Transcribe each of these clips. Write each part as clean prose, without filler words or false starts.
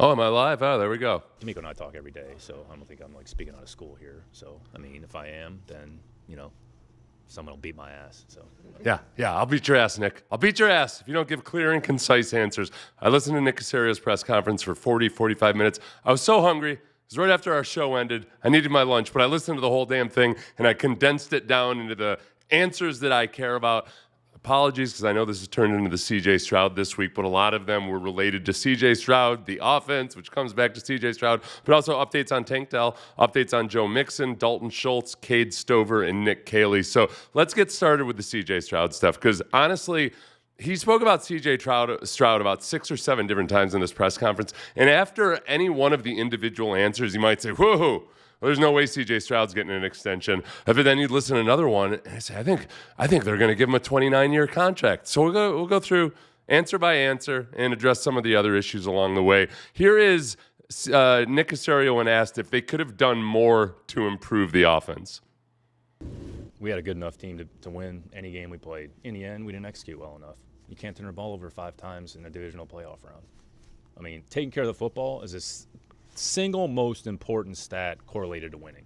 Oh, am I live? Oh, there we go. D'Amico and I talk every day, so I don't think I'm speaking out of school here. So I mean, if I am, then someone will beat my ass. So Yeah, I'll beat your ass, Nick. I'll beat your ass if you don't give clear and concise answers. I listened to Nick Caserio's press conference for 45 minutes. I was so hungry. It was right after our show ended. I needed my lunch, but I listened to the whole damn thing, and I condensed it down into the answers that I care about. Apologies, because I know this has turned into the CJ Stroud this week, but a lot of them were related to CJ Stroud, the offense, which comes back to CJ Stroud, but also updates on Tank Dell, updates on Joe Mixon, Dalton Schultz, Cade Stover, and Nick Caserio. So let's get started with the CJ Stroud stuff, because honestly, he spoke about CJ Stroud about 6 or 7 different times in this press conference, and after any one of the individual answers, you might say, whoa, there's no way CJ Stroud's getting an extension. But then you'd listen to another one and say, I think they're going to give him a 29-year contract. So we'll go through answer by answer and address some of the other issues along the way. Here is Nick Caserio when asked if they could have done more to improve the offense. we had a good enough team to win any game we played. In the end, we didn't execute well enough. You can't turn the ball over 5 times in a divisional playoff round. I mean, taking care of the football is a single most important stat correlated to winning.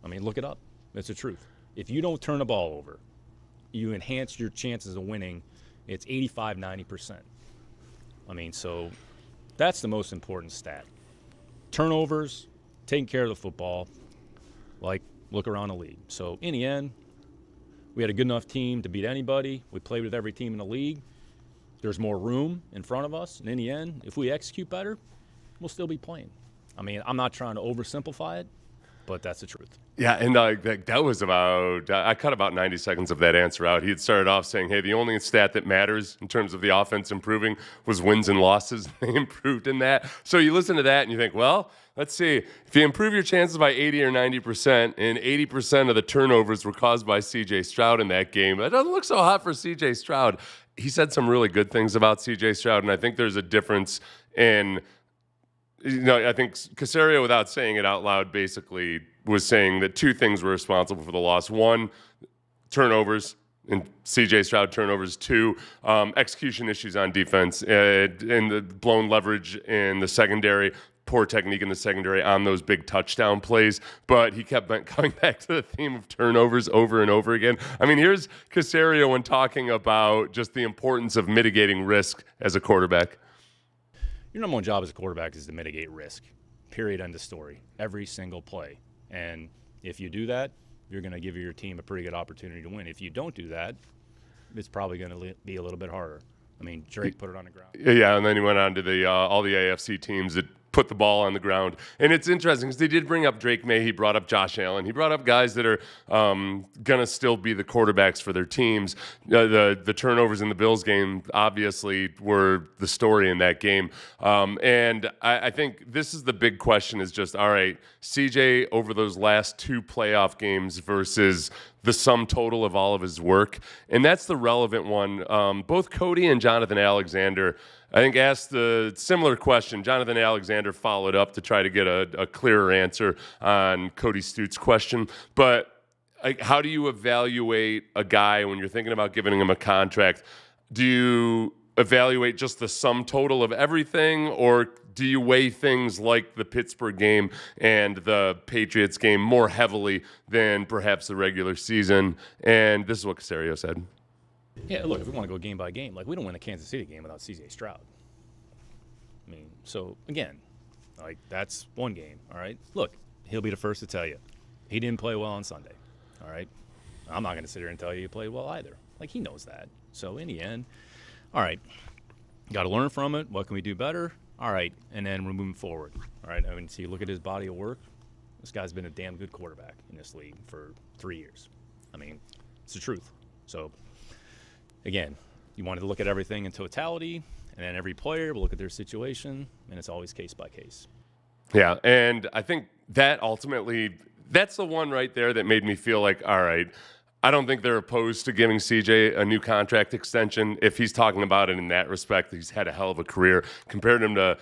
I mean, look it up. It's the truth. If you don't turn the ball over, you enhance your chances of winning. It's 85, 90%. I mean, so that's the most important stat. Turnovers, taking care of the football, like look around the league. So in the end, we had a good enough team to beat anybody. We played with every team in the league. There's more room in front of us. And in the end, if we execute better, we'll still be playing. I mean, I'm not trying to oversimplify it, but that's the truth. Yeah, and that was about, I cut about 90 seconds of that answer out. He had started off saying, hey, the only stat that matters in terms of the offense improving was wins and losses. They improved in that. So you listen to that and you think, well, let's see. If you improve your chances by 80 or 90%, and 80% of the turnovers were caused by CJ Stroud in that game, that doesn't look so hot for CJ Stroud. He said some really good things about CJ Stroud, and I think there's a difference in, I think Caserio, without saying it out loud, basically was saying that 2 things were responsible for the loss. 1, turnovers, and CJ Stroud turnovers. 2, execution issues on defense, and the blown leverage in the secondary, poor technique in the secondary on those big touchdown plays. But he kept coming back to the theme of turnovers over and over again. I mean, here's Caserio when talking about just the importance of mitigating risk as a quarterback. Your number one job as a quarterback is to mitigate risk. Period. End of story. Every single play. And if you do that, you're going to give your team a pretty good opportunity to win. If you don't do that, it's probably going to be a little bit harder. I mean, Drake put it on the ground. Yeah, and then he went on to the all the AFC teams that put the ball on the ground. And it's interesting because they did bring up Drake May. He brought up Josh Allen. He brought up guys that are going to still be the quarterbacks for their teams. The turnovers in the Bills game obviously were the story in that game. And I think this is the big question is just, all right, CJ over those last 2 playoff games versus the sum total of all of his work. And that's the relevant one. Both Cody and Jonathan Alexander, I think, asked a similar question. Jonathan Alexander followed up to try to get a clearer answer on Cody Stute's question. But how do you evaluate a guy when you're thinking about giving him a contract? Do you evaluate just the sum total of everything, or do you weigh things like the Pittsburgh game and the Patriots game more heavily than perhaps the regular season? And this is what Caserio said. Yeah, look, if we want to go game by game, like we don't win a Kansas City game without CJ Stroud. I mean, so again, like that's one game, all right? Look, he'll be the first to tell you he didn't play well on Sunday, all right? I'm not going to sit here and tell you he played well either. Like he knows that. So in the end, all right, got to learn from it. What can we do better? All right, and then we're moving forward. All right, I mean, so you look at his body of work. This guy's been a damn good quarterback in this league for 3 years. I mean, it's the truth. So again, you wanted to look at everything in totality, and then every player will look at their situation, and it's always case by case. Yeah, and I think that ultimately, that's the one right there that made me feel like, all right, I don't think they're opposed to giving CJ a new contract extension. If he's talking about it in that respect, he's had a hell of a career. Compared him to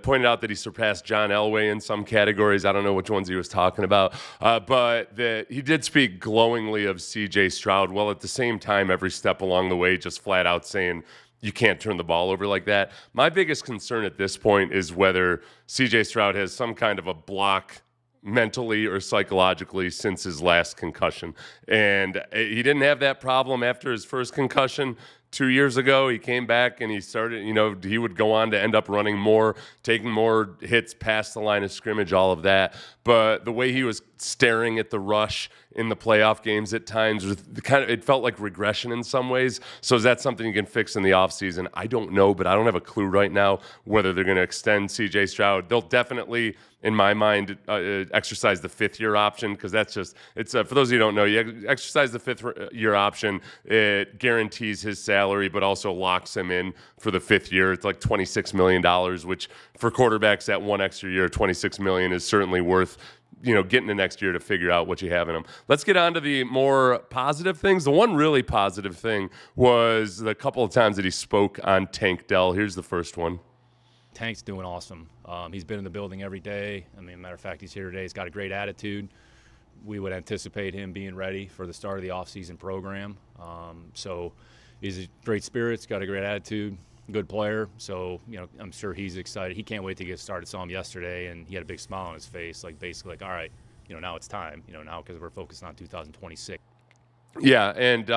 pointed out that he surpassed John Elway in some categories. I don't know which ones he was talking about. But that he did speak glowingly of CJ Stroud, while at the same time, every step along the way, just flat out saying, you can't turn the ball over like that. My biggest concern at this point is whether CJ Stroud has some kind of a block mentally or psychologically since his last concussion. And he didn't have that problem after his first concussion 2 years ago. He came back and he started, he would go on to end up running more, taking more hits past the line of scrimmage, all of that. But the way he was staring at the rush in the playoff games at times, it felt like regression in some ways. So is that something you can fix in the offseason? I don't know, but I don't have a clue right now whether they're going to extend CJ Stroud. They'll definitely, in my mind, exercise the fifth-year option, because it's for those of you who don't know, you exercise the fifth-year option. It guarantees his salary, but also locks him in for the fifth year. It's like $26 million, which for quarterbacks that one extra year, $26 million is certainly worth getting the next year to figure out what you have in them. Let's get on to the more positive things. The one really positive thing was the couple of times that he spoke on Tank Dell. Here's the first one. Tank's doing awesome. He's been in the building every day. Matter of fact, he's here today. He's got a great attitude. We would anticipate him being ready for the start of the offseason program. So he's a great spirits, got a great attitude, good player. So, I'm sure he's excited. He can't wait to get started. Saw him yesterday, and he had a big smile on his face, basically all right, now it's time, now because we're focused on 2026. Yeah, and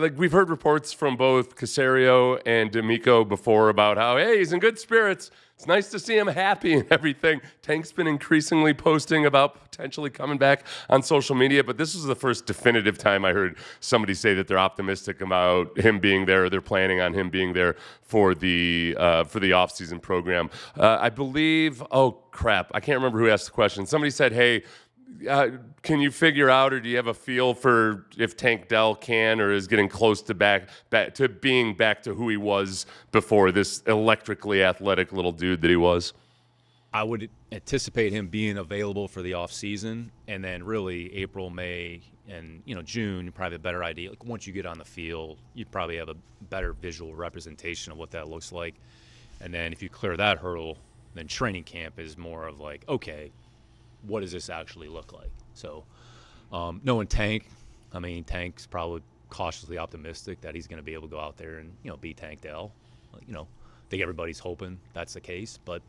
like we've heard reports from both Caserio and D'Amico before about how, hey, he's in good spirits. It's nice to see him happy and everything. Tank's been increasingly posting about potentially coming back on social media, but this was the first definitive time I heard somebody say that they're optimistic about him being there, or they're planning on him being there for the offseason program. I believe, oh crap, I can't remember who asked the question. Somebody said, hey, can you figure out, or do you have a feel for if Tank Dell can or is getting close to back to being back to who he was before, this electrically athletic little dude that he was? I would anticipate him being available for the offseason, and then really April, May, and June, you probably have a better idea. Like once you get on the field, you probably have a better visual representation of what that looks like. And then if you clear that hurdle, then training camp is more of like, okay, what does this actually look like? So knowing Tank, Tank's probably cautiously optimistic that he's going to be able to go out there and, beat Tank Dell. I think everybody's hoping that's the case, but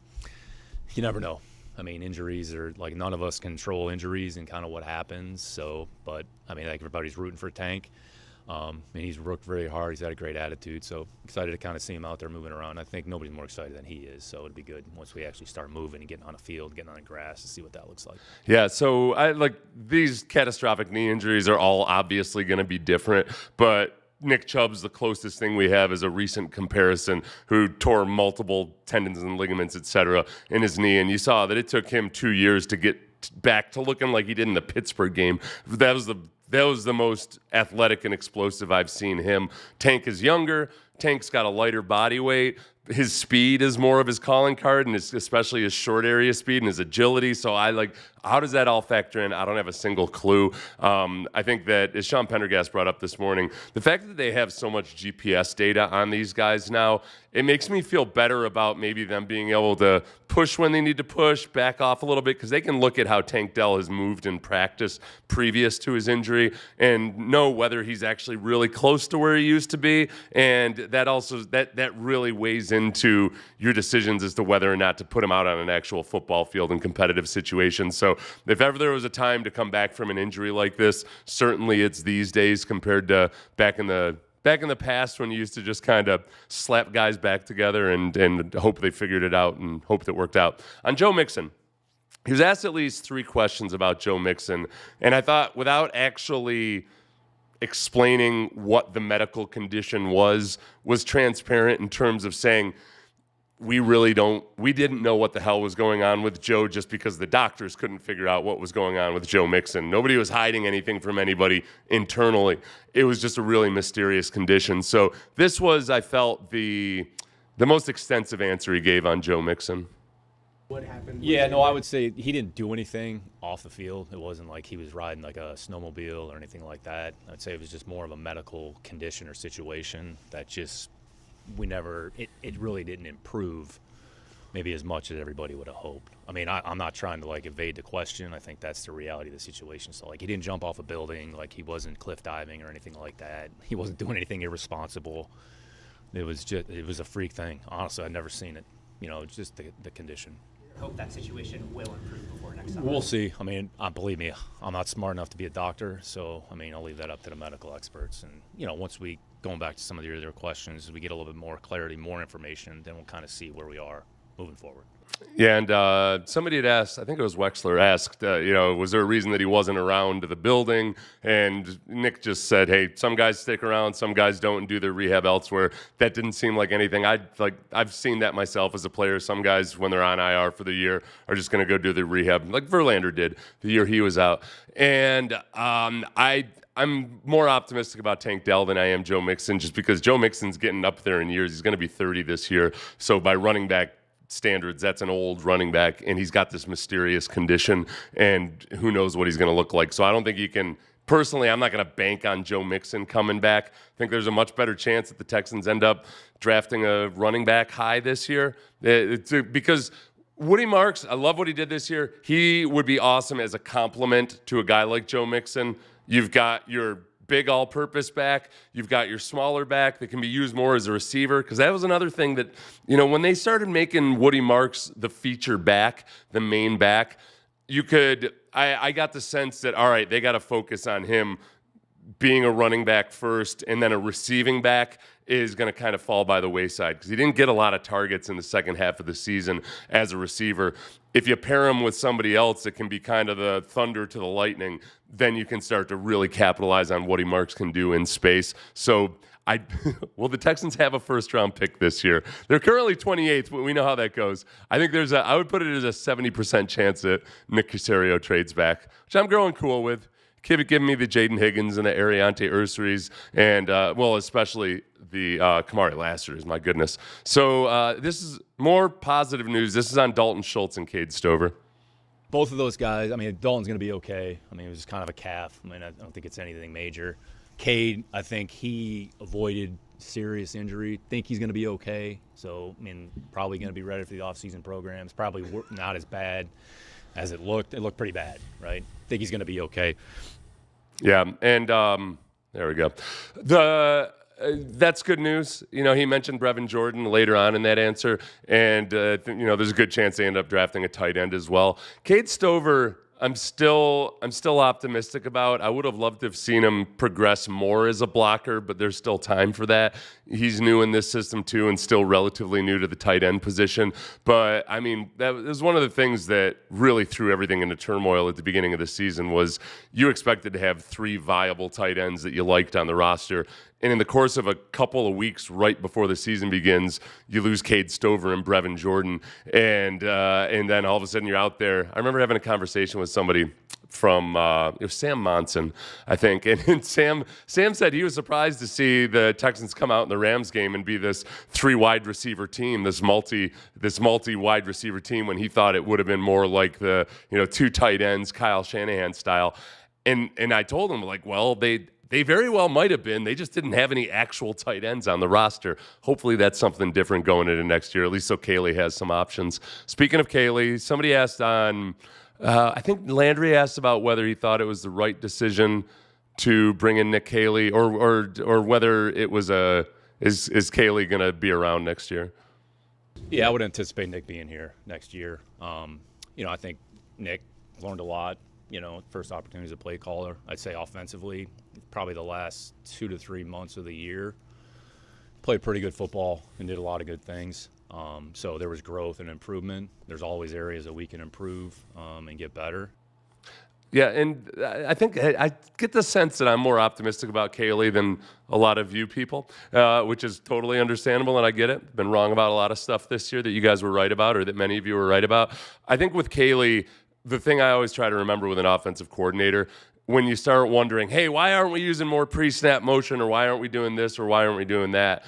you never know. Injuries are like, none of us control injuries and kind of what happens. So, but everybody's rooting for Tank. And he's worked very hard. He's had a great attitude. So excited to kind of see him out there moving around. I think nobody's more excited than he is. So it'd be good once we actually start moving and getting on a field, getting on the grass to see what that looks like. Yeah, so these catastrophic knee injuries are all obviously going to be different, but Nick Chubb's the closest thing we have as a recent comparison, who tore multiple tendons and ligaments, et cetera, in his knee. And you saw that it took him 2 years to get back to looking like he did in the Pittsburgh game. That was the most athletic and explosive I've seen him. Tank is younger. Tank's got a lighter body weight. His speed is more of his calling card, and especially his short area speed and his agility. So how does that all factor in? I don't have a single clue. I think that, as Sean Pendergast brought up this morning, the fact that they have so much GPS data on these guys now, it makes me feel better about maybe them being able to push when they need to push, back off a little bit, because they can look at how Tank Dell has moved in practice previous to his injury and know whether he's actually really close to where he used to be. And that also that really weighs into your decisions as to whether or not to put him out on an actual football field in competitive situations. So if ever there was a time to come back from an injury like this, certainly it's these days compared to back in the past, when you used to just kind of slap guys back together and hope they figured it out and hope it worked out. On Joe Mixon, he was asked at least 3 questions about Joe Mixon, and I thought, without actually explaining what the medical condition was transparent in terms of saying, we didn't know what the hell was going on with Joe, just because the doctors couldn't figure out what was going on with Joe Mixon. Nobody was hiding anything from anybody internally. It was just a really mysterious condition. So this was, I felt, the most extensive answer he gave on Joe Mixon. What happened? Yeah, no, I would say he didn't do anything off the field. It wasn't like he was riding like a snowmobile or anything like that. I'd say it was just more of a medical condition or situation that just it really didn't improve maybe as much as everybody would have hoped. I'm not trying to evade the question. I think that's the reality of the situation. So he didn't jump off a building, he wasn't cliff diving or anything like that. He wasn't doing anything irresponsible. It was a freak thing. Honestly, I'd never seen it. It's just the condition. Hope that situation will improve before next summer. We'll see. I mean, believe me, I'm not smart enough to be a doctor, so I'll leave that up to the medical experts. And once we going back to some of the earlier questions, we get a little bit more clarity, more information, then we'll kind of see where we are moving forward. Yeah, and somebody had asked, I think it was Wexler, asked, was there a reason that he wasn't around the building? And Nick just said, hey, some guys stick around, some guys don't and do their rehab elsewhere. That didn't seem like anything. I've seen that myself as a player. Some guys, when they're on IR for the year, are just going to go do their rehab, like Verlander did the year he was out. And I'm more optimistic about Tank Dell than I am Joe Mixon, just because Joe Mixon's getting up there in years. He's going to be 30 this year. So by running back standards, that's an old running back, and he's got this mysterious condition, and who knows what he's going to look like. So I don't think you can – personally, I'm not going to bank on Joe Mixon coming back. I think there's a much better chance that the Texans end up drafting a running back high this year because Woody Marks, I love what he did this year. He would be awesome as a complement to a guy like Joe Mixon. You've got your big all-purpose back. You've got your smaller back that can be used more as a receiver, because that was another thing that, when they started making Woody Marks the feature back, the main back, I got the sense that, all right, they got to focus on him being a running back first, and then a receiving back is going to kind of fall by the wayside because he didn't get a lot of targets in the second half of the season as a receiver. If you pair him with somebody else that can be kind of the thunder to the lightning, then you can start to really capitalize on what Marks can do in space. So will the Texans have a first-round pick this year? They're currently 28th, but we know how that goes. I think I would put it as a 70% chance that Nick Caserio trades back, which I'm growing cool with. Give me the Jaden Higgins and the Ariante Urseries, and, especially the Kamari Lassers, my goodness. So this is more positive news. This is on Dalton Schultz and Cade Stover. Both of those guys, Dalton's going to be okay. It was kind of a calf. I don't think it's anything major. Cade, I think he avoided serious injury. Think he's going to be okay. So, probably going to be ready for the offseason programs. Probably not as bad as it looked. It looked pretty bad, right? Think he's going to be okay. Yeah, and there we go. That's good news. He mentioned Brevin Jordan later on in that answer, and there's a good chance they end up drafting a tight end as well. Cade Stover, I'm still optimistic about. I would have loved to have seen him progress more as a blocker, but there's still time for that. He's new in this system too, and still relatively new to the tight end position. But that was one of the things that really threw everything into turmoil at the beginning of the season. Was you expected to have 3 viable tight ends that you liked on the roster, and in the course of a couple of weeks right before the season begins, you lose Cade Stover and Brevin Jordan, and then all of a sudden you're out there. I remember having a conversation with somebody from it was Sam Monson, I think, and Sam said he was surprised to see the Texans come out in the Rams game and be this 3 wide receiver team, this multi wide receiver team, when he thought it would have been more like the 2 tight ends, Kyle Shanahan style. And I told him, they very well might have been. They just didn't have any actual tight ends on the roster. Hopefully that's something different going into next year, at least so Caley has some options. Speaking of Caley, somebody asked on, I think Landry asked about whether he thought it was the right decision to bring in Nick Caley, or whether it was is Caley going to be around next year? Yeah, I would anticipate Nick being here next year. I think Nick learned a lot. First opportunity as a play caller. I'd say offensively, probably the last 2 to 3 months of the year, played pretty good football and did a lot of good things. So there was growth and improvement. There's always areas that we can improve and get better. Yeah, and I think I get the sense that I'm more optimistic about Caley than a lot of you people, which is totally understandable, and I get it. Been wrong about a lot of stuff this year that you guys were right about, or that many of you were right about. I think with Caley, the thing I always try to remember with an offensive coordinator, when you start wondering, hey, why aren't we using more pre-snap motion, or why aren't we doing this, or why aren't we doing that?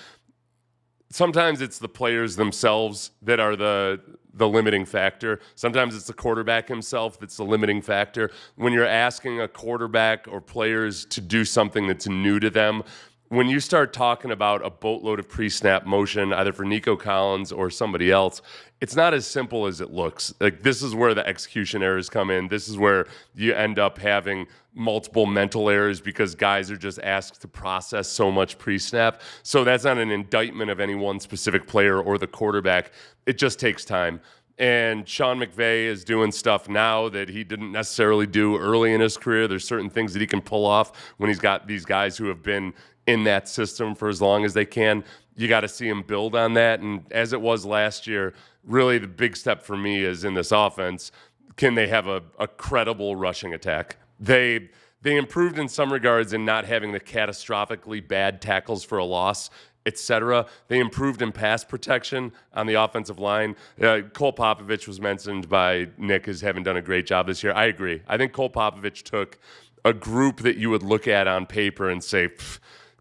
Sometimes it's the players themselves that are the limiting factor. Sometimes it's the quarterback himself that's the limiting factor. When you're asking a quarterback or players to do something that's new to them, when you start talking about a boatload of pre-snap motion, either for Nico Collins or somebody else, it's not as simple as it looks. Like, this is where the execution errors come in. This is where you end up having multiple mental errors because guys are just asked to process so much pre-snap. So that's not an indictment of any one specific player or the quarterback. It just takes time. And Sean McVay is doing stuff now that he didn't necessarily do early in his career. There's certain things that he can pull off when he's got these guys who have been in that system for as long as they can. You got to see him build on that. And as it was last year, really the big step for me is in this offense, can they have a credible rushing attack? They improved in some regards in not having the catastrophically bad tackles for a loss, etc. They improved in pass protection on the offensive line. Cole Popovich was mentioned by Nick as having done a great job this year. I agree. I think Cole Popovich took a group that you would look at on paper and say,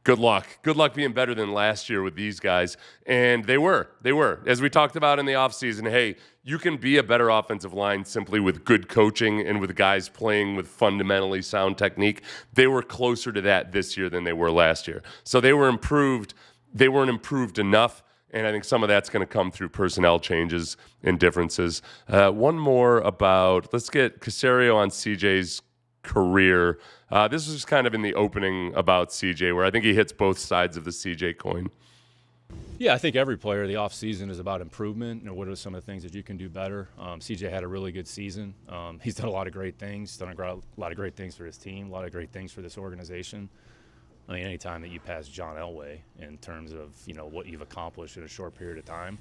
good luck. Good luck being better than last year with these guys. And they were. As we talked about in the offseason, hey, you can be a better offensive line simply with good coaching and with guys playing with fundamentally sound technique. They were closer to that this year than they were last year. So they were improved. They weren't improved enough, and I think some of that's going to come through personnel changes and differences. One more about, let's get Caserio on CJ's career. This was just kind of in the opening about CJ, where I think he hits both sides of the CJ coin. Yeah, I think every player, the offseason is about improvement and what are some of the things that you can do better. CJ had a really good season. He's done a lot of great things, done a lot of great things for his team, a lot of great things for this organization. I mean, anytime that you pass John Elway in terms of, what you've accomplished in a short period of time,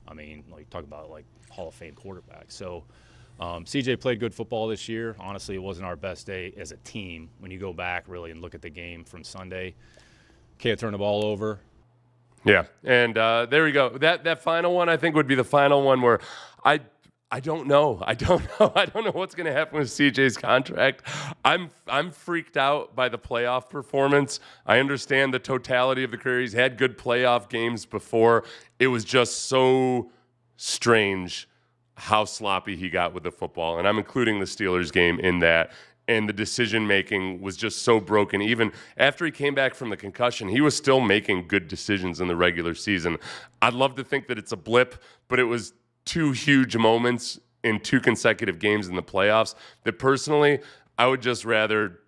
I mean, like, talk about, like, Hall of Fame quarterback. So CJ played good football this year. Honestly, it wasn't our best day as a team. When you go back, really, and look at the game from Sunday, can't turn the ball over. Yeah, and there we go. That final one, I think, would be the final one where I don't know. I don't know what's going to happen with CJ's contract. I'm freaked out by the playoff performance. I understand the totality of the career. He's had good playoff games before. It was just so strange how sloppy he got with the football, and I'm including the Steelers game in that. And the decision-making was just so broken. Even after he came back from the concussion, he was still making good decisions in the regular season. I'd love to think that it's a blip, but it was two huge moments in two consecutive games in the playoffs that personally, I would just rather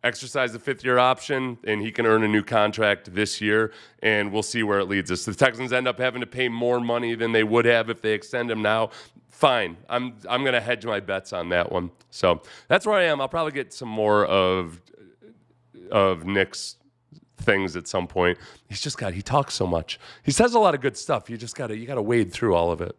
exercise the fifth-year option, and he can earn a new contract this year, and we'll see where it leads us. The Texans end up having to pay more money than they would have if they extend him now. Fine. I'm going to hedge my bets on that one. So that's where I am. I'll probably get some more of Nick's things at some point. He talks so much. He says a lot of good stuff. You got to wade through all of it.